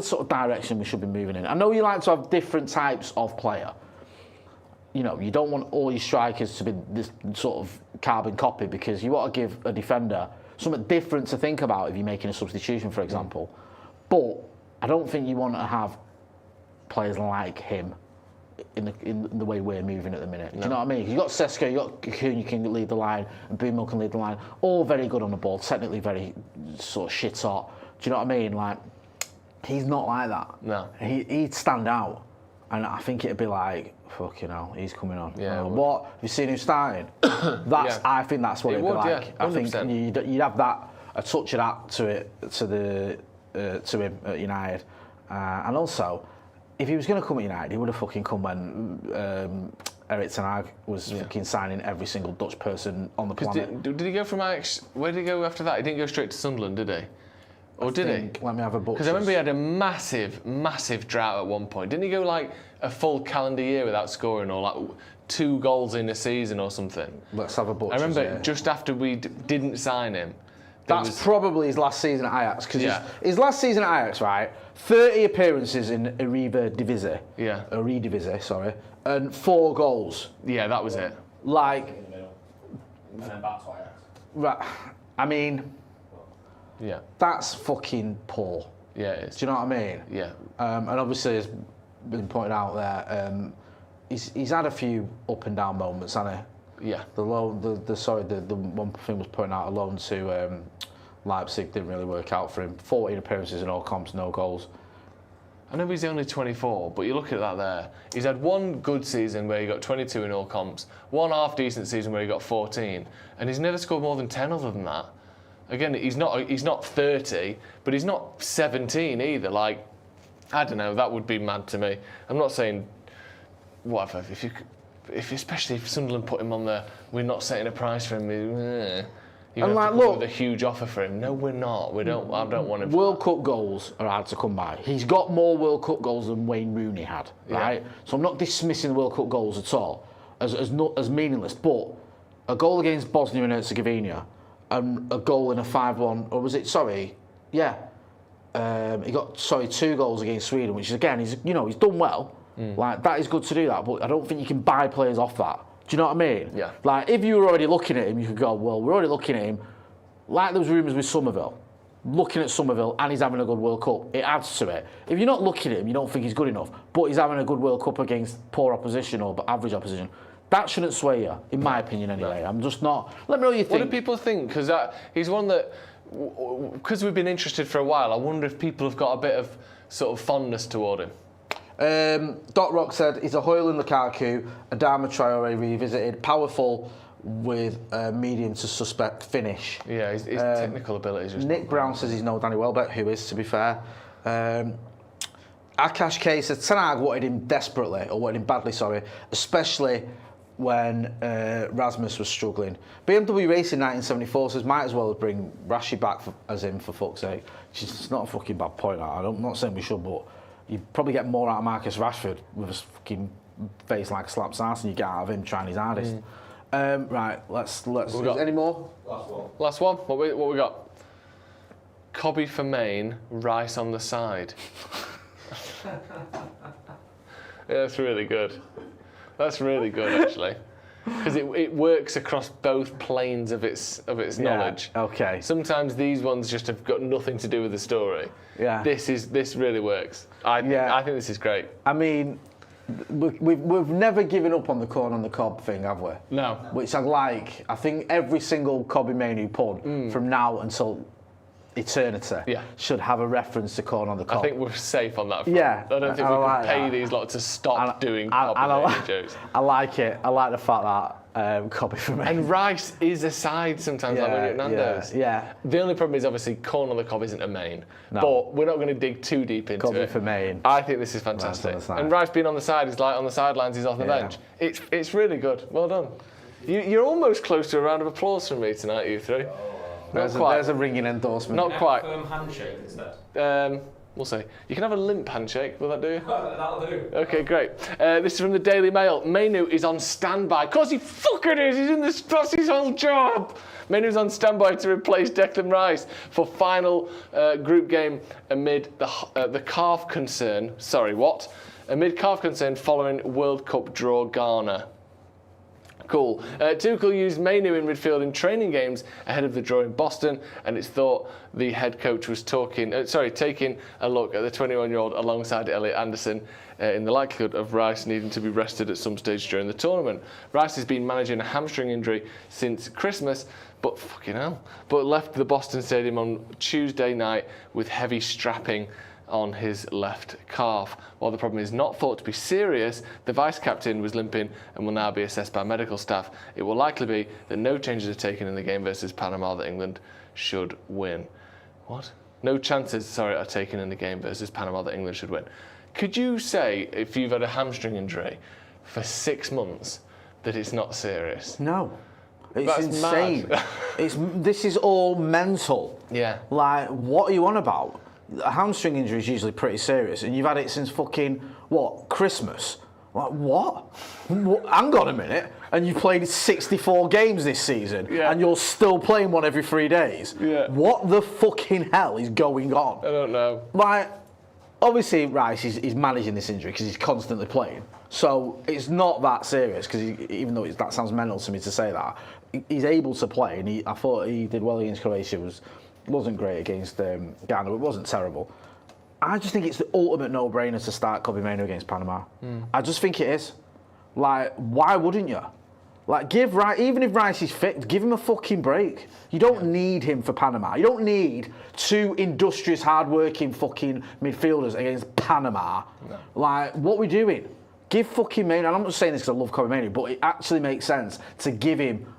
B: sort of direction we should be moving in. I know you like to have different types of player. You know, you don't want all your strikers to be this sort of carbon copy because you want to give a defender something different to think about if you're making a substitution, for example. But I don't think you want to have players like him in the way we're moving at the minute. Do you know what I mean? You've got Sesko, you've got Cocoon, you can lead the line, and Boomel can lead the line. All very good on the ball, technically very sort of shit hot. Do you know what I mean? Like, he's not like that.
A: No.
B: He'd stand out. and I think it'd be like, fucking hell, he's coming on.
A: Yeah,
B: what? Have you seen him starting? I think that's what it'd be like.
A: Yeah,
B: I think you'd have that, a touch of that to him at United. And also, if he was going to come at United, he would have fucking come when Erik ten Hag was fucking signing every single Dutch person on the planet.
A: Did he go from Ajax? Where did he go after that? He didn't go straight to Sunderland, did he? Or did he?
B: Let me have a book.
A: Because I remember he had a massive drought at one point. Didn't he go like a full calendar year without scoring, or like 2 goals in a season or something?
B: Let's have a book.
A: I remember just after we didn't sign him.
B: That's probably his last season at Ajax. Because his last season at Ajax, right? 30 appearances in Eredivisie.
A: Yeah.
B: Eredivisie, sorry. And 4 goals.
A: Yeah, that was it.
B: Like.
D: In the middle. And then back to Ajax.
B: Right. I mean.
A: Yeah.
B: That's fucking poor.
A: Yeah, it is.
B: Do you know what I mean?
A: Yeah.
B: And obviously, as been pointed out there, he's had a few up and down moments, hasn't he?
A: Yeah.
B: The one thing was pointing out, a loan to Leipzig didn't really work out for him. 14 appearances in all comps, no goals.
A: I know he's only 24, but you look at that there. He's had one good season where he got 22 in all comps, one half decent season where he got 14, and he's never scored more than 10 other than that. Again, he's not 30, but he's not 17 either. Like, I don't know, that would be mad to me. I'm not saying whatever. Especially if Sunderland put him on there, we're not setting a price for him. You have to come up with a huge offer for him. No, we're not. I don't want him.
B: World Cup goals are hard to come by. He's got more World Cup goals than Wayne Rooney had, right? So I'm not dismissing the World Cup goals at all as meaningless. But a goal against Bosnia and Herzegovina and a goal in a 5-1, or was it? Sorry, yeah. He got 2 goals against Sweden, which is again, he's done well. Like, that is good to do that, but I don't think you can buy players off that. Do you know what I mean?
A: Yeah.
B: Like, if you were already looking at him, you could go, well, we're already looking at him. Like there was rumours with Somerville. Looking at Somerville and he's having a good World Cup, it adds to it. If you're not looking at him, you don't think he's good enough, but he's having a good World Cup against poor opposition or average opposition, that shouldn't sway you, in my opinion anyway. I'm just not... Let me know what you think.
A: What do people think? Because he's one that... Because we've been interested for a while, I wonder if people have got a bit of sort of fondness toward him.
B: Doc Rock said he's a Højlund Lukaku, Adama Traore revisited, powerful with medium to suspect finish.
A: Yeah, his technical abilities.
B: Nick Brown says he's no Danny Welbeck, who is, to be fair. Akash K said Ten Hag wanted him desperately, or wanted him badly, sorry, especially when Rasmus was struggling. BMW Racing 1974 says might as well bring Rashi back as him, for fuck's sake. It's not a fucking bad point. I'm not saying we should, but you'd probably get more out of Marcus Rashford with his fucking face like a slap's ass than you get out of him trying his hardest. Right, let's. Any more?
A: Last one. What we got? Cobby for Maine, Rice on the side. Yeah, that's really good. That's really good, actually, because it works across both planes of its knowledge.
B: Okay.
A: Sometimes these ones just have got nothing to do with the story.
B: Yeah.
A: This really works. I think this is great.
B: I mean, we've never given up on the corn on the cob thing, have we?
A: No.
B: Which I like. I think every single Cobby Mainoo pun from now until eternity should have a reference to corn on the cob.
A: I think we're safe on that front.
B: Yeah.
A: I don't think we can pay these lot to stop doing Cobby Mainoo jokes.
B: I like it. I like the fact that Cobby for me.
A: And Rice is a side sometimes, like when you're at Nando's.
B: Yeah.
A: The only problem is obviously corn on the cob isn't a main.
B: No.
A: But we're not going to dig too deep into
B: Cobby
A: it.
B: for Maine.
A: I think this is fantastic. And Rice being on the side is like on the sidelines, he's off the bench. It's really good. Well done. You're almost close to a round of applause from me tonight, you three.
B: There's a ringing endorsement.
A: Not quite.
D: Firm handshake instead.
A: We'll see. You can have a limp handshake. Will that do?
D: That'll do.
A: Okay, great. This is from the Daily Mail. Mainoo is on standby. Of course he fucking is. That's his whole job. Mainoo's on standby to replace Declan Rice for final group game amid the calf concern. Sorry, what? Amid calf concern following World Cup draw Ghana. Cool. Tuchel used Mainoo in midfield in training games ahead of the draw in Boston, and it's thought the head coach was taking a look at the 21-year-old alongside Elliot Anderson in the likelihood of Rice needing to be rested at some stage during the tournament. Rice has been managing a hamstring injury since Christmas, but left the Boston Stadium on Tuesday night with heavy strapping on his left calf. While the problem is not thought to be serious, the vice-captain was limping and will now be assessed by medical staff. It will likely be that no changes are taken in the game versus Panama that England should win. What? No chances, are taken in the game versus Panama that England should win. Could you say, if you've had a hamstring injury for 6 months, that it's not serious?
B: No. It's
A: That's
B: insane.
A: mad.
B: This is all mental.
A: Yeah.
B: Like, what are you on about? A hamstring injury is usually pretty serious, and you've had it since fucking, what, Christmas? Like, what? Hang on a minute. And you've played 64 games this season, and you're still playing one every 3 days.
A: Yeah.
B: What the fucking hell is going on?
A: I don't know.
B: Like, obviously, Rice is managing this injury because he's constantly playing. So it's not that serious, because even though that sounds mental to me to say that, he's able to play, and I thought he did well against Croatia. Wasn't great against Ghana, but it wasn't terrible. I just think it's the ultimate no-brainer to start Kobbie Mainoo against Panama. I just think it is. Like, why wouldn't you? Like, even if Rice is fit, give him a fucking break. You don't need him for Panama. You don't need 2 industrious, hard-working fucking midfielders against Panama. No. Like, what are we doing? Give fucking Mainoo, and I'm not saying this because I love Kobbie Mainoo, but it actually makes sense to give him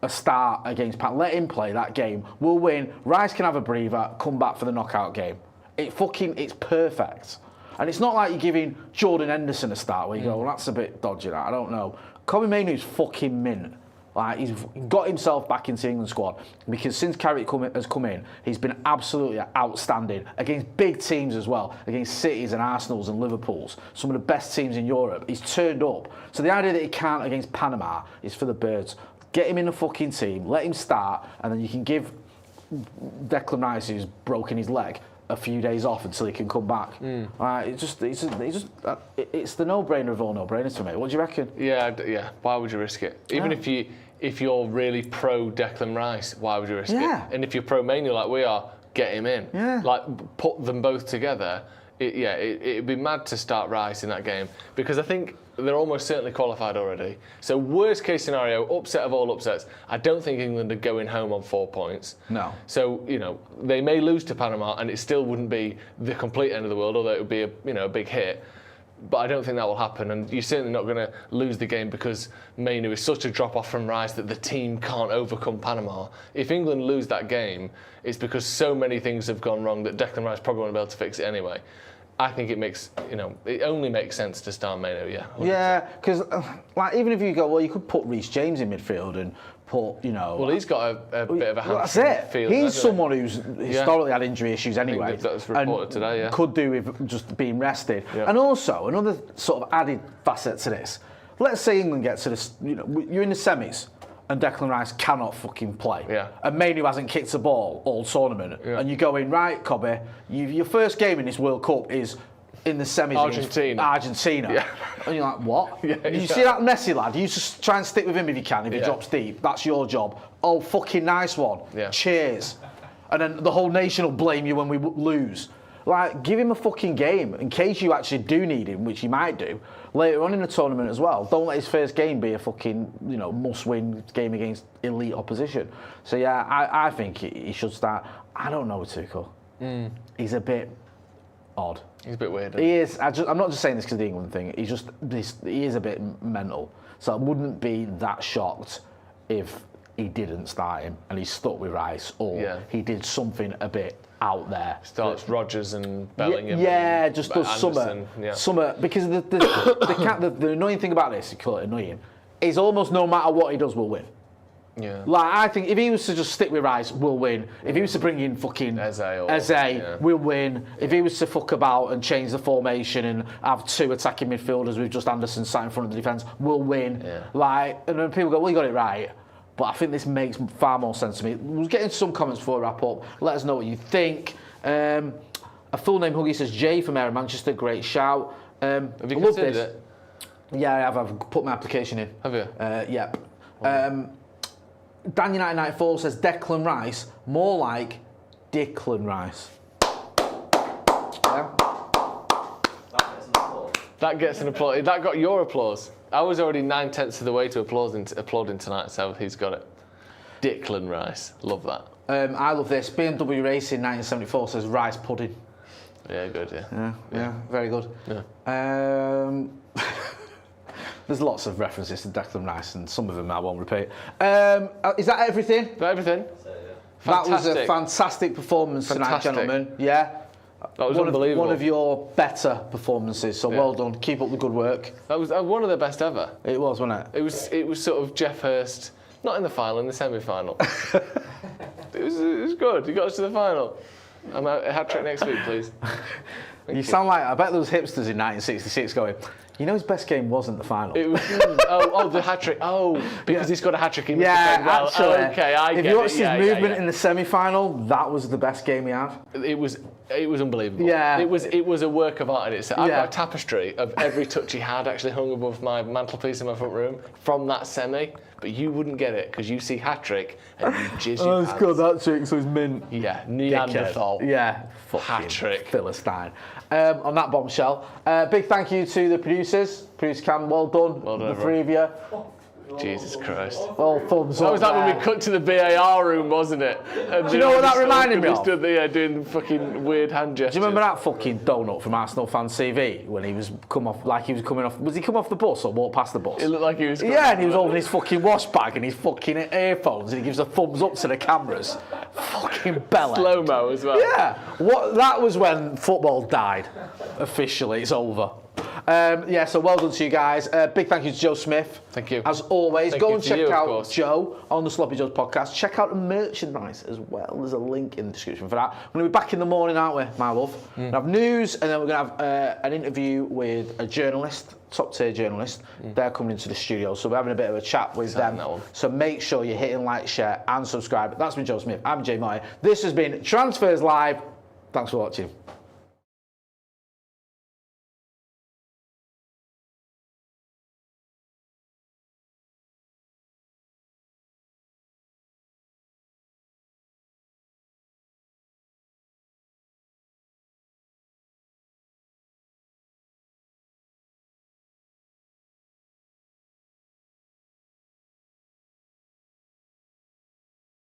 B: a start against Panama. Let him play that game. We'll win. Rice can have a breather, come back for the knockout game. It's perfect. And it's not like you're giving Jordan Henderson a start where you go, well, that's a bit dodgy, that. I don't know. Kobbie Mainoo's fucking mint. Like, he's got himself back into the England squad because since Carrick has come in, he's been absolutely outstanding against big teams as well, against Cities and Arsenals and Liverpools, some of the best teams in Europe. He's turned up. So the idea that he can't against Panama is for the birds. Get him in the fucking team, let him start, and then you can give Declan Rice, who's broken his leg, a few days off until he can come back. It's the no-brainer of all no-brainers for me. What do you reckon?
A: Yeah. Why would you risk it? Even if you're really pro Declan Rice, why would you risk it? And if you're pro Mainoo like we are, get him in. Like, put them both together. It'd be mad to start Rice in that game because I think they're almost certainly qualified already. So worst case scenario, upset of all upsets, I don't think England are going home on 4 points.
B: No.
A: So, they may lose to Panama and it still wouldn't be the complete end of the world, although it would be a big hit. But I don't think that will happen, and you're certainly not going to lose the game because Mainoo is such a drop-off from Rice that the team can't overcome Panama. If England lose that game, it's because so many things have gone wrong that Declan Rice probably won't be able to fix it anyway. I think it only makes sense to start Mainoo, 100%.
B: Yeah, because even if you go, well, you could put Reece James in midfield and put,
A: Well, he's got a bit of a hamstring.
B: That's it. He's someone who's historically had injury issues anyway.
A: That was reported today, yeah.
B: Could do with just being rested.
A: Yeah.
B: And also, another sort of added facet to this. Let's say England gets to this, you're in the semis and Declan Rice cannot fucking play.
A: Yeah.
B: And Mainoo hasn't kicked a ball all tournament. Yeah. And you go in, right, Kobbie, your first game in this World Cup is in the semis Argentina.
A: Yeah.
B: And you're like, what?
A: Yeah,
B: you see that Messi lad? You just try and stick with him if you can, if he drops deep. That's your job. Oh, fucking nice one.
A: Yeah.
B: Cheers. And then the whole nation will blame you when we lose. Like, give him a fucking game in case you actually do need him, which you might do later on in the tournament as well. Don't let his first game be a fucking, must-win game against elite opposition. So yeah, I think he should start. I don't know with Tuchel. He's a bit odd.
A: He's a bit weird.
B: He is. I'm not just saying this because of the England thing. He is a bit mental. So I wouldn't be that shocked if he didn't start him and he's stuck with Rice, or he did something a bit out there.
A: Starts Rodgers and Bellingham.
B: Yeah, just does summer, because the annoying thing about this, you call it annoying, is almost no matter what he does, we'll win.
A: Yeah.
B: Like, I think if he was to just stick with Rice, we'll win. If he was to bring in fucking Eze, we'll win. If he was to fuck about and change the formation and have 2 attacking midfielders with just Anderson sat in front of the defence, we'll win. Yeah. Like, and then people go, well, you got it right. But I think this makes far more sense to me. We'll get into some comments before we wrap up. Let us know what you think. A full name Huggy says, Jay from Air Manchester, great shout.
A: Have you considered it?
B: Yeah, I have. I've put my application in.
A: Have you?
B: Yep. Dan United 94 says Declan Rice, more like Declan Rice. Yeah.
A: That gets an applause. That got your applause. I was already 9/10 of the way to applauding tonight, so he's got it. Declan Rice. Love that.
B: I love this. BMW Racing 1974 says rice pudding.
A: Yeah, good.
B: Yeah, very good.
A: Yeah.
B: There's lots of references to Declan Rice, and some of them I won't repeat. Is that everything?
A: Everything.
B: That was a fantastic performance tonight, gentlemen. Yeah.
A: That was unbelievable.
B: One of your better performances, so well done. Keep up the good work.
A: That was one of the best ever.
B: It was, wasn't it?
A: It was sort of Jeff Hurst, not in the final, in the semi-final. it was good. You got us to the final. I'm out a hat-trick next week, please.
B: You sound like, I bet there was hipsters in 1966 going, you know his best game wasn't the final.
A: It was, the hat-trick. Oh, because he's got a hat-trick. He must have played well.
B: Actually.
A: Okay, I get it.
B: If you watched his movement in the semi-final, that was the best game he had.
A: It was unbelievable.
B: Yeah.
A: It was a work of art in itself. I've got a tapestry of every touch he had actually hung above my mantelpiece in my front room from that semi, but you wouldn't get it because you see hat-trick and you jizz your pants.
B: Good hat-trick, so he's mint.
A: Yeah, Neanderthal.
B: Yeah,
A: hat-trick.
B: Philistine. On that bombshell, big thank you to the producers. Producer Cam, well done.
A: Well done,
B: the three of you.
A: Jesus Christ.
B: All thumbs up.
A: That was like when we cut to the BAR room, wasn't it? And
B: do you know what that reminded me of?
A: Stood there doing fucking weird hand gestures.
B: Do you remember that fucking donut from Arsenal Fan TV when he was coming off? Was he come off the bus or walked past the bus?
A: It looked like he was.
B: Yeah, and he was holding his fucking wash bag and his fucking earphones, and he gives a thumbs up to the cameras. Fucking bella.
A: Slow mo as well.
B: Yeah, that was when football died. Officially, it's over. So well done to you guys. Big thank you to Joe Smith.
A: Thank you.
B: As always, go and check out
A: Joe
B: on the Sloppy Joe's podcast. Check out the merchandise as well. There's a link in the description for that. We're going to be back in the morning, aren't we, my love? We're going to have news, and then we're going to have an interview with a journalist, top tier journalist. They're coming into the studio, so we're having a bit of a chat with them. So make sure you're hitting like, share, and subscribe. That's been Joe Smith. I'm Jay Moy. This has been Transfers Live. Thanks for watching.